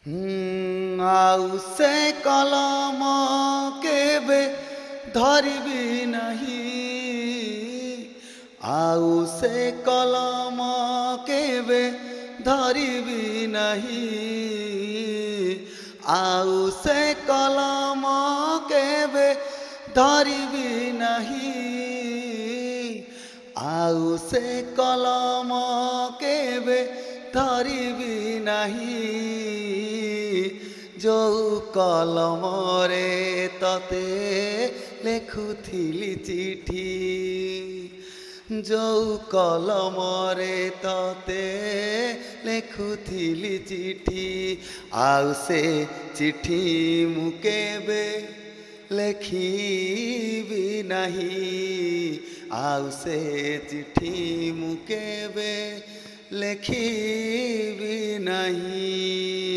ଆଉ ସେ କଲମ କେବେ ଧରିବି ନାହିଁ ଆଉ ସେ କଲମ କେବେ ଧରିବି ନାହିଁ ଆଉ ସେ କଲମ କେବେ ଧରିବି ନାହିଁ ଆଉ ସେ କଲମ କେବେ ଧରିବି ନାହିଁ ଯୋଉ କଲମରେ ତତେ ଲେଖୁଥିଲି ଚିଠି ଯୋଉ କଲମରେ ତତେ ଲେଖୁଥିଲି ଚିଠି ଆଉ ସେ ଚିଠି ମୁଁ କେବେ ଲେଖିବି ନାହିଁ ଆଉ ସେ ଚିଠି ମୁଁ କେବେ ଲେଖିବି ନାହିଁ।